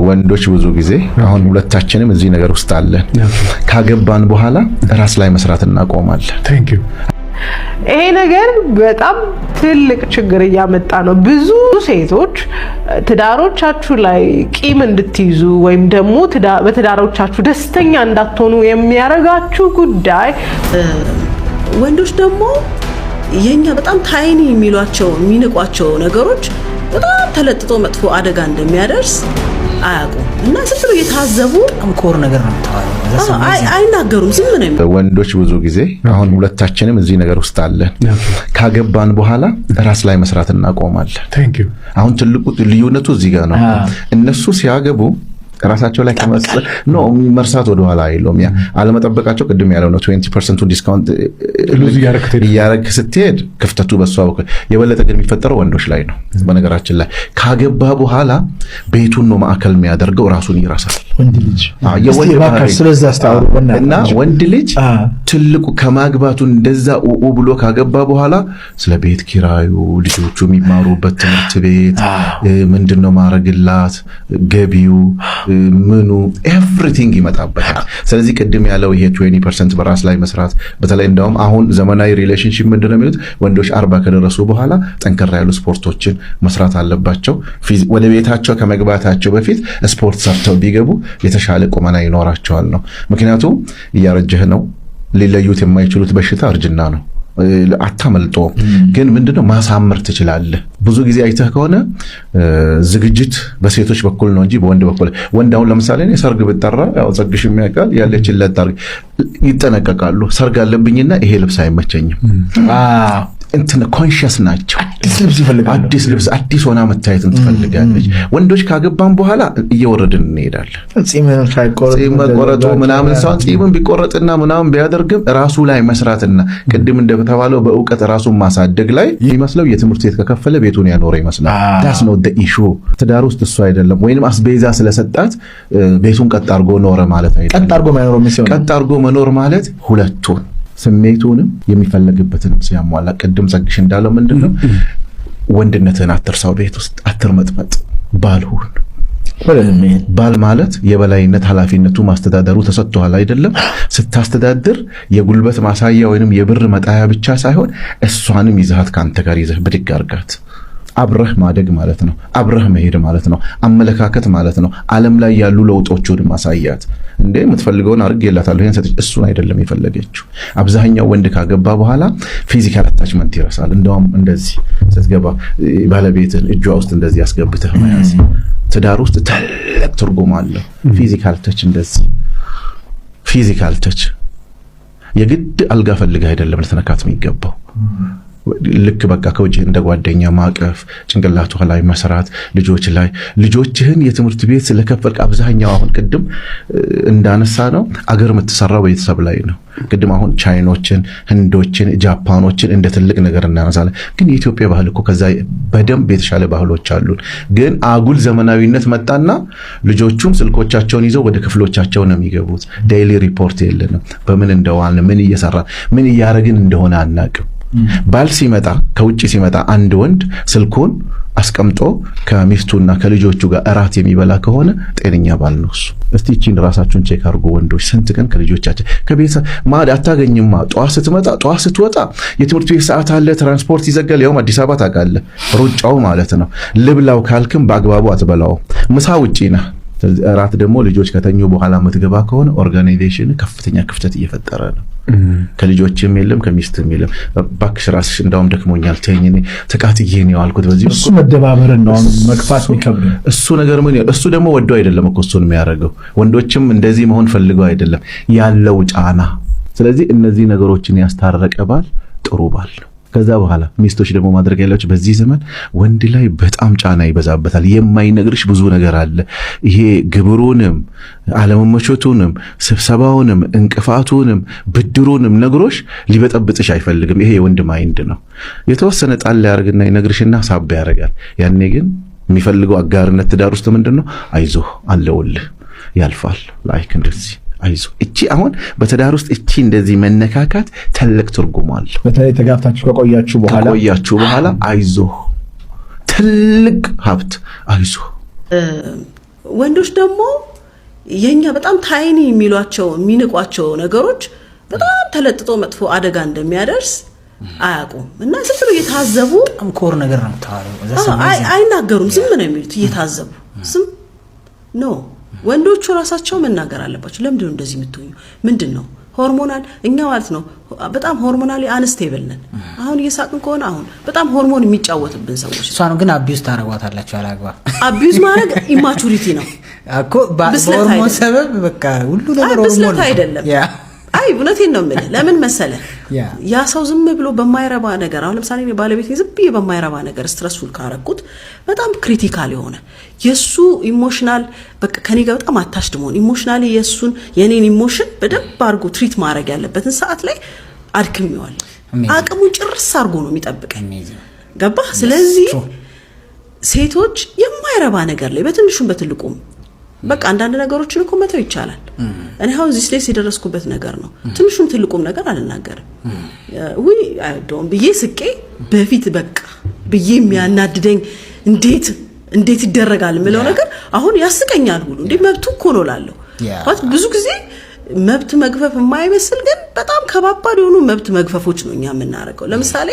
ወንዶች ብዙ ጊዜ አሁን ሁለታችንም እዚህ ነገር ውስጥ አለን ካገባን በኋላ ራስ ላይ መስራት እናቆማለን። Thank you። ይሄ ነገር በጣም ትልቅ ችግር እያመጣ ነው። ብዙ ሴቶች ትዳሮቻችሁ ላይ ቂም እንድትይዙ ወይም ደግሞ በትዳሮቻችሁ ደስተኛ እንዳትሆኑ የሚያረጋችሁ ጉዳይ ወንዶች ደግሞ የኛ በጣም ታይኒ የሚሏቸው የሚንቋቸው ነገሮች በጣም ተለጥጦ መጥፎ አደጋ እንደሚያደርስ አያውቁም እና ስለ የታዘቡ ኮር ነገር ነው ተዋለው አይናገሩም ዝም ነው። ወንዶች ብዙ ጊዜ አሁን ሁለታችንም እዚህ ነገር ውስጥ አለን ካገባን በኋላ ራስ ላይ መስራት እናቆማለን። Thank you። አሁን ትልቁ ልዩነቱ እዚህ ጋር ነው። እነሱ ሲያገቡ ራሳቸው ላይ ከመስጠት ነው መርሳት ወደ ኋላ አይሎም ያ አለመጠበቃቸው ቅድም ያለው ነው 20% ዲስካውንት ያረክ ስትሄድ ክፍተቱ በሷ በኩል የበለጠ ግን የሚፈጠረው ወንዶች ላይ ነው። በነገራችን ላይ ካገባ በኋላ ቤቱን ነው ማዕከል የሚያደርገው ራሱን ይራሳል። ወንድ ልጅ ስለዚህ እና ወንድ ልጅ ትልቁ ከማግባቱ እንደዛ ብሎ ካገባ በኋላ ስለ ቤት ኪራዩ ልጆቹ የሚማሩበት ትምህርት ቤት ምንድነው ማረግላት ገቢው ምኑ ኤቭሪቲንግ ይመጣበታል። ስለዚህ ቅድም ያለው ይሄ 20% በራስ ላይ መስራት በተለይ እንደውም አሁን ዘመናዊ ሪሌሽንሺፕ ምንድነው የሚሉት ወንዶች 40 ከደረሱ በኋላ ጠንከር ያሉ ስፖርቶችን መስራት አለባቸው። ወደ ቤታቸው ከመግባታቸው በፊት ስፖርት ሰርተው ቢገቡ የተሻለ ቁመና ይኖራቸዋል ነው። ምክንያቱም እያረጀህ ነው። ሊለዩት የማይችሉት በሽታ እርጅና ነው። አታመልጦ ግን ምንድነው ማሳመር ትችላለህ። ብዙ ጊዜ አይተህ ከሆነ ዝግጅት በሴቶች በኩል ነው እንጂ በወንድ በኩል ወንዳውን ለምሳሌ እኔ ሰርግ ብጠራ ያው ጸግሽ የሚያቃል ያለችለት ታርግ ይጠነቀቃሉ። ሰርግ አለብኝና ይሄ ልብስ አይመቸኝም እንትን ኮንሺየስ ናቸው። አዲስ ልብስ አዲስ ሆና መታየት እንትፈልጋለች። ወንዶች ካገባን በኋላ እየወረድን እንሄዳለን። ጺምን ቆረጡ ምናምን ሰው ጺምን ቢቆረጥና ምናምን ቢያደርግም ራሱ ላይ መስራትና ቅድም እንደተባለው በእውቀት ራሱን ማሳደግ ላይ ይመስለው የትምህርት ቤት ከከፈለ ቤቱን ያኖረ ይመስላል። that's not the issue። ትዳር ውስጥ እሱ አይደለም ወይንም አስቤዛ ስለሰጣት ቤቱን ቀጥ አርጎ ኖረ ማለት አይደለም። ቀጥ አርጎ መኖር ማለት ሁለቱን ስሜቱንም የሚፈልግበትን ሲያሟላ ቅድም ጸግሽ እንዳለው ምንድነው ወንድነትን አትርሳው፣ ቤት ውስጥ አትርመጥመጥ፣ ባልሁን ባል ማለት የበላይነት ኃላፊነቱ ማስተዳደሩ ተሰጥቷል አይደለም። ስታስተዳድር የጉልበት ማሳያ ወይንም የብር መጣያ ብቻ ሳይሆን እሷንም ይዘሃት ካንተ ጋር ይዘህ ብድግ አርጋት አብረህ ማደግ ማለት ነው። አብረህ መሄድ ማለት ነው። አመለካከት ማለት ነው። ዓለም ላይ ያሉ ለውጦችን ማሳያት እንዴ የምትፈልገውን አርግየላታለሁ ይሄን ሰጥቼ እሱን አይደለም የፈለገችው። አብዛኛው ወንድ ካገባ በኋላ ፊዚካል አታችመንት ይረሳል። እንደውም እንደዚህ ስትገባ ባለቤትን እጇ ውስጥ እንደዚህ ያስገብተህ መያዝ ትዳር ውስጥ ትልቅ ትርጉም አለው። ፊዚካል ተች እንደዚህ ፊዚካል ተች የግድ አልጋ ፈልገህ አይደለም ለተነካት የሚገባው ልክ በቃ ከውጪ እንደ ጓደኛ ማቀፍ ጭንቅላቱ ላይ መስራት ልጆች ላይ ልጆችህን የትምህርት ቤት ስለከፈልክ አብዛኛው አሁን ቅድም እንዳነሳ ነው አገር የምትሰራው ቤተሰብ ላይ ነው። ቅድም አሁን ቻይኖችን ህንዶችን ጃፓኖችን እንደ ትልቅ ነገር እናነሳለን። ግን የኢትዮጵያ ባህል እኮ ከዛ በደንብ የተሻለ ባህሎች አሉን። ግን አጉል ዘመናዊነት መጣና ልጆቹም ስልኮቻቸውን ይዘው ወደ ክፍሎቻቸው ነው የሚገቡት። ዴይሊ ሪፖርት የለንም። በምን እንደዋልን ምን እየሰራን ምን እያረግን እንደሆነ አናቅም። ባል ሲመጣ ከውጪ ሲመጣ አንድ ወንድ ስልኩን አስቀምጦ ከሚስቱና ከልጆቹ ጋር እራት የሚበላ ከሆነ ጤነኛ ባል ነው እሱ። እስቲ እቺን ራሳችሁን ቼክ አድርጉ ወንዶች። ስንት ቀን ከልጆቻችን ከቤት ማድ አታገኝማ። ጧት ስትመጣ ጧት ስትወጣ የትምህርት ቤት ሰዓት አለ፣ ትራንስፖርት ይዘጋል። ያው አዲስ አበባ ታውቃለህ ሩጫው ማለት ነው። ልብላው ካልክም በአግባቡ አትበላው። ምሳ ውጪ ነህ። እራት ደግሞ ልጆች ከተኙ በኋላ የምትገባ ከሆነ ኦርጋናይዜሽን ከፍተኛ ክፍተት እየፈጠረ ነው። ከልጆችም የለም ከሚስትም የለም። ባክሽ ራስሽ እንዳውም ደክሞኛል ተይኝ እኔ ተቃጥዬ ነው ያልኩት። በዚህ እሱ መደባበር ነው መክፋት የሚከብድ እሱ ነገር ምን እሱ ደግሞ ወዶ አይደለም እኮ እሱን የሚያደርገው። ወንዶችም እንደዚህ መሆን ፈልገው አይደለም ያለው ጫና። ስለዚህ እነዚህ ነገሮችን ያስታረቀ ባል ጥሩ ባል ነው። ከዛ በኋላ ሚስቶች ደግሞ ማድረግ ያላችሁ በዚህ ዘመን ወንድ ላይ በጣም ጫና ይበዛበታል። የማይነግርሽ ብዙ ነገር አለ። ይሄ ግብሩንም አለመመቾቱንም ስብሰባውንም እንቅፋቱንም ብድሩንም ነግሮሽ ሊበጠብጥሽ አይፈልግም። ይሄ የወንድ ማይንድ ነው። የተወሰነ ጣል ያርግና ይነግርሽና ሳብ ያደርጋል። ያኔ ግን የሚፈልገው አጋርነት ትዳር ውስጥ ምንድነው አይዞህ አለውልህ ያልፋል ላይክ እንደዚህ አይዞ እቺ አሁን በትዳር ውስጥ እቺ እንደዚህ መነካካት ትልቅ ትርጉም አለው። በተለይ ተጋብታችሁ ከቆያችሁ በኋላ አይዞ ትልቅ ሀብት አይዞ ወንዶች ደግሞ የኛ በጣም ታይኒ የሚሏቸው የሚንቋቸው ነገሮች በጣም ተለጥጦ መጥፎ አደጋ እንደሚያደርስ አያውቁም እና ዝም ብሎ እየታዘቡ ኮር ነገር ነው ታዋለው አይናገሩም ዝም ነው የሚሉት እየታዘቡ ዝም ነው ወንዶቹ ራሳቸው መናገር አለባቸው ለምንድን ነው እንደዚህ የምትሆኙ ምንድነው ሆርሞናል እኛ ማለት ነው በጣም ሆርሞናሊ አንስቴብል ነን አሁን እየሳቅን ከሆነ አሁን በጣም ሆርሞን የሚጫወትብን ሰዎች እሷን ግን አቢዩዝ ታረጋታላችሁ አላግባ አቢዩዝ ማድረግ ኢማቹሪቲ ነው እኮ በሆርሞን ሰበብ በቃ ሁሉ ነገር ሆርሞን አይደለም አይ እውነቴን ነው የምልህ ለምን መሰለ ያ ሰው ዝም ብሎ በማይረባ ነገር አሁን ለምሳሌ እኔ ባለቤቴ ዝም ብዬ በማይረባ ነገር ስትረስፉል ካረኩት በጣም ክሪቲካል የሆነ የሱ ኢሞሽናል በቃ ከኔ ጋር በጣም አታችድ መሆን ኢሞሽናሊ የኔን ኢሞሽን በደንብ አድርጎ ትሪት ማድረግ ያለበትን ሰዓት ላይ አድክሜዋል አቅሙን ጭርስ አድርጎ ነው የሚጠብቀኝ ገባህ ስለዚህ ሴቶች የማይረባ ነገር ላይ በትንሹም በትልቁም በቃ አንዳንድ ነገሮችን እኮ መተው ይቻላል እኔ አሁን እዚህ ላይ ሲደረስኩበት ነገር ነው ትንሹም ትልቁም ነገር አልናገርም ወይ አይዶም ብዬ ስቄ በፊት በቃ ብዬ የሚያናድደኝ እንዴት ይደረጋል ምለው ነገር አሁን ያስቀኛል ሁሉ እንዴ መብቱ እኮ ነው ላለው ብዙ ጊዜ መብት መግፈፍ የማይመስል ግን በጣም ከባባድ የሆኑ መብት መግፈፎች ነው እኛ የምናረጋው ለምሳሌ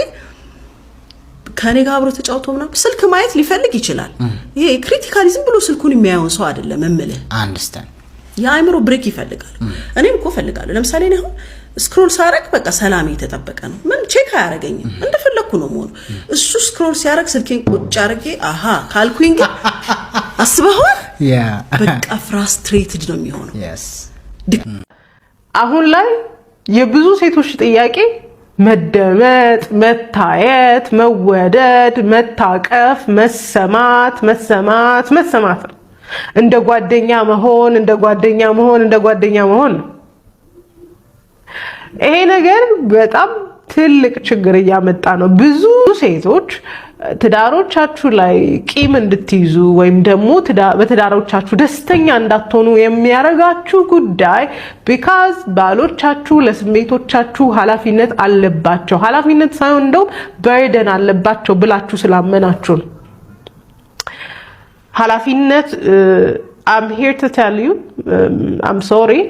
ከኔ ጋር አብሮ ተጫውቶምና ስልክ ማየት ሊፈልግ ይችላል ይሄ ክሪቲካሊዝም ብሎ ስልኩን የሚያየው ሰው አይደለም እምልህ አንደርስታንድ የአይምሮ ብሬክ ይፈልጋል እኔም እኮ ፈልጋለሁ ለምሳሌ እኔ አሁን ስክሮል ሳረግ በቃ ሰላም የተጠበቀ ነው ምን ቼክ አያረጋኝም እንደፈለኩ ነው ሞን እሱ ስክሮል ሲያረግ ስልኬን ቁጭ አርጌ አሃ ካልኩኝ አስበው በቃ ፍራስትሬትድ ነው የሚሆነው አሁን ላይ የብዙ ሴቶች ጥያቄ መደመጥ መታየት መወደድ መታቀፍ መሰማት እንደ ጓደኛ መሆን ይሄ ነገር በጣም ትልቅ ችግር እያመጣ ነው ብዙ ሴቶች ትዳሮቻችሁ ላይ ቂም እንድትይዙ ወይም ደግሞ በትዳሮቻችሁ ደስተኛ እንዳትሆኑ የሚያረጋችሁ ጉዳይ because ባሎቻችሁ ለስሜቶቻችሁ ኃላፊነት አለባቸው ኃላፊነት ሳይሆን እንደው በርደን አለባቸው ብላችሁ ስላመናችሁ ነው ኃላፊነት I'm here to tell you I'm sorry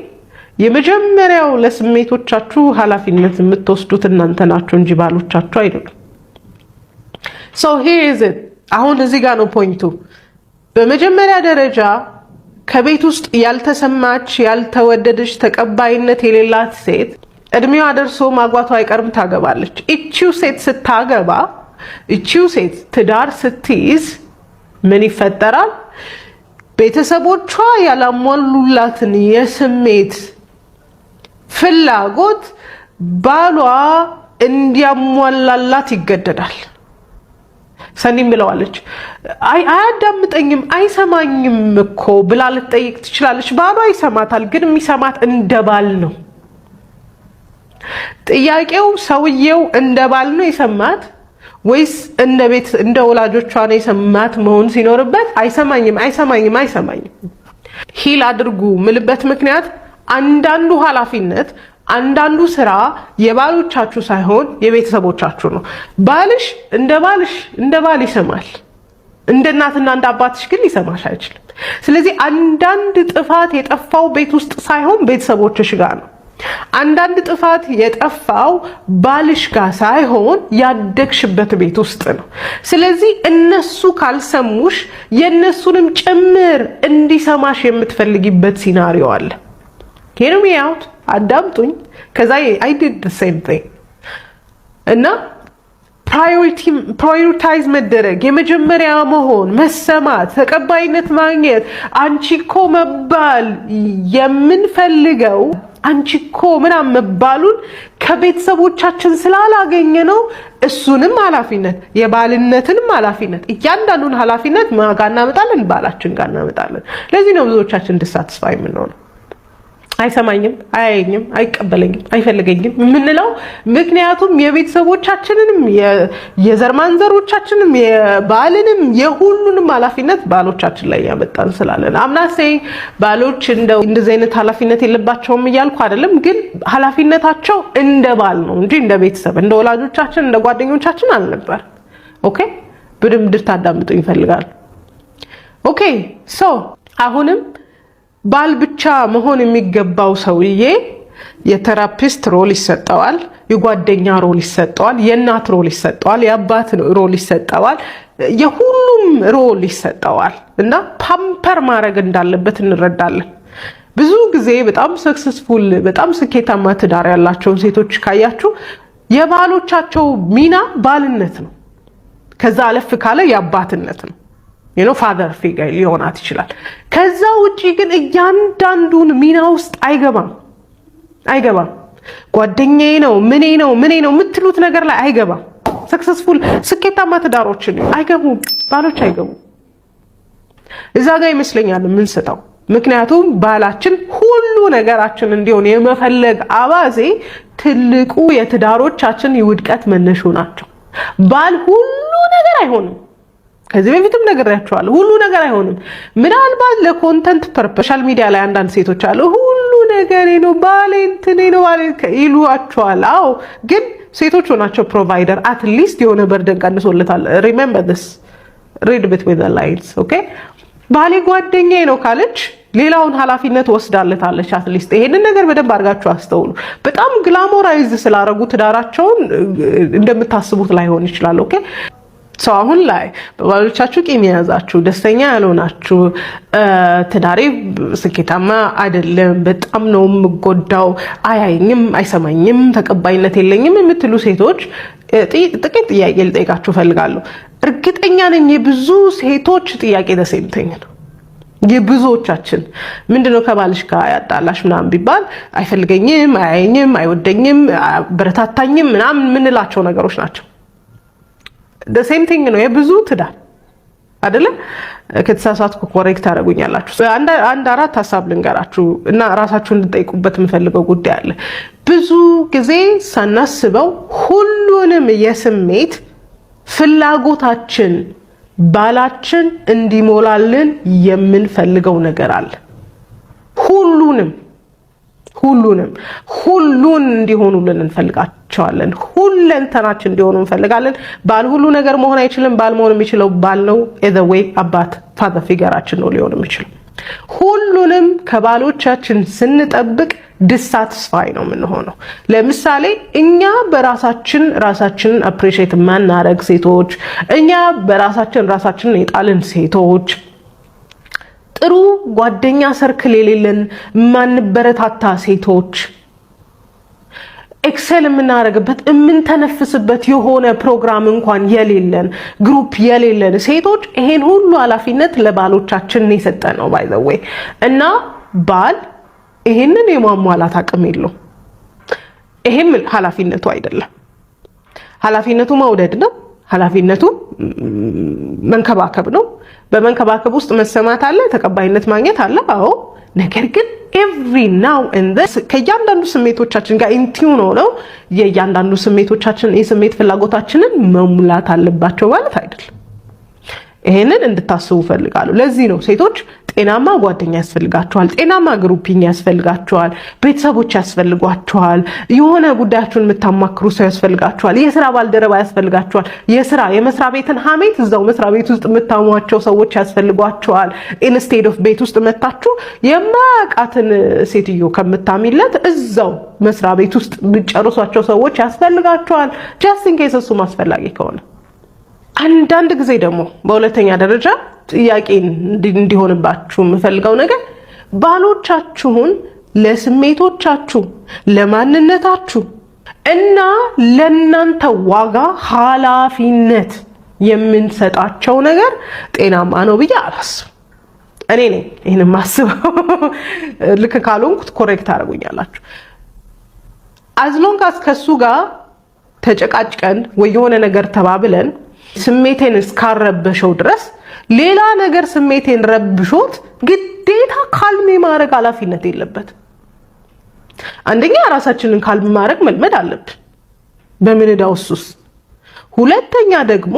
የመጀመሪያው ለስሜቶቻችሁ ኃላፊነት የምትወስዱት እናንተ ናችሁ እንጂ ባሎቻችሁ አይደሉም So here is it አሁን እዚህ ጋር ነው ፖይንቱ በመጀመሪያ ደረጃ ከቤት ውስጥ ያልተሰማች ያልተወደደች ተቀባይነት የሌላት ሴት እድሜዋ ደርሶ ማግባቷ አይቀርም ታገባለች እቺው ሴት ስታገባ እቺው ሴት ትዳር ስትይዝ ምን ይፈጠራል ቤተሰቦቿ ያላሟሉላትን የስሜት ፍላጎት ባሏ እንዲያሟላላት ይገደዳል ሰኒም ብለዋለች አያዳምጠኝም አይሰማኝም እኮ ብላ ልትጠይቅ ትችላለች ባሏ ይሰማታል ግን የሚሰማት እንደባል ነው ጥያቄው ሰውየው እንደባል ነው ይሰማት ወይስ እንደ ወላጆቿ ነው ይሰማት መሆን ሲኖርበት አይሰማኝም ሂል አድርጉ ምልበት ምክንያት አንዳንዱ ኃላፊነት አንዳንዱ ስራ የባሎቻችሁ ሳይሆን የቤተሰቦቻችሁ ነው ባልሽ እንደ ባል ይሰማል እንደ እናትና እንደ አባትሽ ግን ሊሰማሽ አይችልም ስለዚህ አንዳንድ ጥፋት የጠፋው ቤት ውስጥ ሳይሆን ቤተሰቦችሽ ጋር ነው አንዳንድ ጥፋት የጠፋው ባልሽ ጋር ሳይሆን ያደግሽበት ቤት ውስጥ ነው ስለዚህ እነሱ ካልሰሙሽ የነሱንም ጭምር እንዲሰማሽ የምትፈልጊበት ሲናሪዮ አለ hear me out አዳምጡኝ cuz I did the same thing እና prioritize መደረግ የመጀመሪያ መሆን መሰማት ተቀባይነት ማግኘት አንቺኮ መባል የምንፈልገው አንቺኮ ምናምን መባሉን ከቤተሰቦቻችን ስላላገኘ ነው እሱንም ኃላፊነት የባልነትንም ኃላፊነት እያንዳንዱን ኃላፊነት ማጋና መጣለን ባላችን ጋር እናመጣለን ለዚህ ነው ብዙዎቻችን dissatisfied የምንሆነው አይሰማኝም አያየኝም አይቀበለኝም አይፈልገኝም ምንለው ምክንያቱም የቤተሰቦቻችንንም የዘር ማንዘሮቻችንም የባልንም የሁሉንም ኃላፊነት ባሎቻችን ላይ ያመጣን ስላለን አምናሰይ ባሎች እንደዚህ አይነት ኃላፊነት የለባቸውም እያልኩ አይደለም ግን ኃላፊነታቸው እንደ ባል ነው እንጂ እንደ ቤተሰብ እንደ ወላጆቻችን እንደ ጓደኞቻችን አልነበር ኦኬ በደንብ እንድታዳምጡ ይፈልጋል ኦኬ ሶ አሁንም ባል ብቻ መሆን የሚገባው ሰውዬ የቴራፒስት ሮል ይሰጠዋል፣ የጓደኛ ሮል ይሰጠዋል፣ የእናት ሮል ይሰጠዋል፣ የአባት ሮል ይሰጠዋል፣ የሁሉም ሮል ይሰጠዋል እና ፓምፐር ማድረግ እንዳለበት እንረዳለን። ብዙ ጊዜ በጣም ሰክሰስፉል በጣም ስኬታማ ትዳር ያላቸውን ሴቶች ካያችሁ የባሎቻቸው ሚና ባልነት ነው። ከዛ አለፍ ካለ የአባትነት ነው። ፋዘር ፊገር ሊሆናት ይችላል። ከዛ ውጪ ግን እያንዳንዱን ሚና ውስጥ አይገባም። ጓደኛዬ ነው ምኔ ነው የምትሉት ነገር ላይ አይገባም። ሰክሰስፉል ስኬታማ ትዳሮችን አይገቡም፣ ባሎች አይገቡም። እዛ ጋር ይመስለኛል የምንስተው። ምክንያቱም ባላችን ሁሉ ነገራችን እንዲሆን የመፈለግ አባዜ ትልቁ የትዳሮቻችን የውድቀት መነሾ ናቸው። ባል ሁሉ ነገር አይሆንም። ከዚህ በፊትም ነግሬያቸዋለሁ። ሁሉ ነገር አይሆንም። ምናልባት ለኮንተንት ፐርፐስ ሶሻል ሚዲያ ላይ አንዳንድ ሴቶች አሉ ሁሉ ነገር ነው ባሌ እንትኔ ነው ባሌ ይሉአቸዋል። አዎ ግን ሴቶች ሆናቸው ፕሮቫይደር አትሊስት የሆነ በርደን ቀንሶለታል። ሪሜምበር ዲስ ሪድ ቢትዊን ዘ ላይንስ ኦኬ። ባሌ ጓደኛዬ ነው ካለች ሌላውን ኃላፊነት ወስዳለታለች። አትሊስት ይሄንን ነገር በደንብ አድርጋችሁ አስተውሉ። በጣም ግላሞራይዝ ስላረጉ ትዳራቸውን እንደምታስቡት ላይሆን ይችላል። ኦኬ ሰው አሁን ላይ በባሎቻችሁ ቂም የያዛችሁ ደስተኛ ያልሆናችሁ ትዳሬ ስኬታማ አይደለም፣ በጣም ነው የምጎዳው፣ አያየኝም፣ አይሰማኝም፣ ተቀባይነት የለኝም የምትሉ ሴቶች ጥቂት ጥያቄ ልጠይቃችሁ ፈልጋለሁ። እርግጠኛ ነኝ የብዙ ሴቶች ጥያቄ ተሰምተኝ ነው። የብዙዎቻችን ምንድነው ከባልሽ ጋር ያጣላሽ ምናምን ቢባል አይፈልገኝም፣ አያየኝም፣ አይወደኝም፣ በረታታኝም ምናምን የምንላቸው ነገሮች ናቸው። the same thing ነው የብዙ ትዳር አይደለ? ከተሳሳትኩ ኮሬክት አደረጉኛላችሁ። አንድ አራት ሐሳብ ልንገራችሁ እና ራሳችሁን እንድጠይቁበት የምፈልገው ጉዳይ አለ። ብዙ ጊዜ ሳናስበው ሁሉንም የስሜት ፍላጎታችን ባላችን እንዲሞላልን የምንፈልገው ነገር አለ። ሁሉን እንዲሆኑልን እንፈልጋቸዋለን። ሁለንተናችን እንዲሆኑ እንፈልጋለን። ባል ሁሉ ነገር መሆን አይችልም። ባል መሆን የሚችለው ባል ነው። either way አባት ፋዘር ፊገራችን ነው ሊሆን የሚችለው። ሁሉንም ከባሎቻችን ስንጠብቅ ዲሳቲስፋይ ነው የምንሆነው። ለምሳሌ እኛ ራሳችንን አፕሪሺየት ማናረግ ሴቶች፣ እኛ ራሳችንን የጣልን ሴቶች፣ ጥሩ ጓደኛ ሰርክል የሌለን ማንበረታታ ሴቶች፣ ኤክሰል የምናረግበት የምንተነፍስበት የሆነ ፕሮግራም እንኳን የሌለን ግሩፕ የሌለን ሴቶች ይሄን ሁሉ ኃላፊነት ለባሎቻችን የሰጠነው ባይ ዘ ዌይ እና ባል ይሄንን የማሟላት አቅም የለው። ይሄም ኃላፊነቱ አይደለም። ኃላፊነቱ መውደድ ነው። ኃላፊነቱ መንከባከብ ነው። በመንከባከብ ውስጥ መሰማት አለ፣ ተቀባይነት ማግኘት አለ። አዎ ነገር ግን every now and then ከእያንዳንዱ ስሜቶቻችን ጋር ኢንቲዩን ሆነው የእያንዳንዱ ስሜቶቻችን የስሜት ፍላጎታችንን መሙላት አለባቸው ማለት አይደለም። ይሄንን እንድታስቡ ፈልጋለሁ። ለዚህ ነው ሴቶች ጤናማ ጓደኛ ያስፈልጋቸዋል፣ ጤናማ ግሩፒንግ ያስፈልጋቸዋል፣ ቤተሰቦች ያስፈልጓቸዋል፣ የሆነ ጉዳያችሁን የምታማክሩ ሰው ያስፈልጋቸዋል፣ የስራ ባልደረባ ያስፈልጋቸዋል፣ የመስሪያ ቤትን ሀሜት እዛው መስሪያ ቤት ውስጥ የምታሟቸው ሰዎች ያስፈልጓቸዋል። ኢንስቴድ ኦፍ ቤት ውስጥ መታችሁ የማያውቃትን ሴትዮ ከምታሚለት እዛው መስሪያ ቤት ውስጥ የምትጨርሷቸው ሰዎች ያስፈልጋቸዋል። ጃስት ኢን ኬስ እሱም አስፈላጊ ከሆነ አንዳንድ ጊዜ ደግሞ በሁለተኛ ደረጃ ጥያቄ እንዲሆንባችሁ የምፈልገው ነገር ባሎቻችሁን ለስሜቶቻችሁ፣ ለማንነታችሁ እና ለናንተ ዋጋ ኃላፊነት የምንሰጣቸው ነገር ጤናማ ነው ብዬ አላስብም። እኔ ነኝ ይሄን ማስበው። ልክ ካልሆንኩት ኮሬክት አድርጉኛላችሁ። አዝሎንጋስ ከሱ ጋር ተጨቃጭቀን ወይ የሆነ ነገር ተባብለን ስሜቴን እስካረበሸው ድረስ ሌላ ነገር ስሜቴን ረብሾት ግዴታ ካልም ማድረግ ኃላፊነት የለበት። አንደኛ ራሳችንን ካልም ማድረግ መልመድ አለብን በምንዳው ውስጥ። ሁለተኛ ደግሞ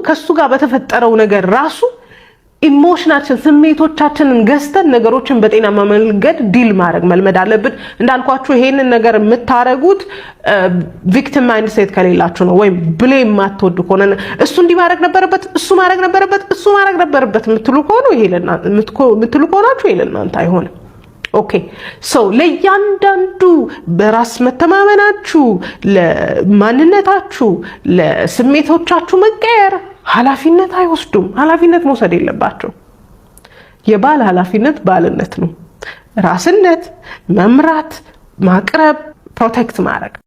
ከሱ ጋር በተፈጠረው ነገር ራሱ ኢሞሽናችን ስሜቶቻችንን ገዝተን ነገሮችን በጤናማ መንገድ ዲል ማድረግ መልመድ አለብን። እንዳልኳችሁ ይሄንን ነገር የምታረጉት ቪክቲም ማይንድ ሴት ከሌላችሁ ነው፣ ወይም ብሌም ማትወዱ ከሆነ እሱ እንዲህ ማድረግ ነበረበት፣ እሱ ማድረግ ነበረበት የምትሉ ከሆናችሁ ይሄ ለእናንተ አይሆንም። ኦኬ ሶ ለእያንዳንዱ በራስ መተማመናችሁ፣ ለማንነታችሁ፣ ለስሜቶቻችሁ መቀየር ኃላፊነት አይወስዱም። ኃላፊነት መውሰድ የለባቸው። የባል ኃላፊነት ባልነት ነው። ራስነት፣ መምራት፣ ማቅረብ፣ ፕሮቴክት ማድረግ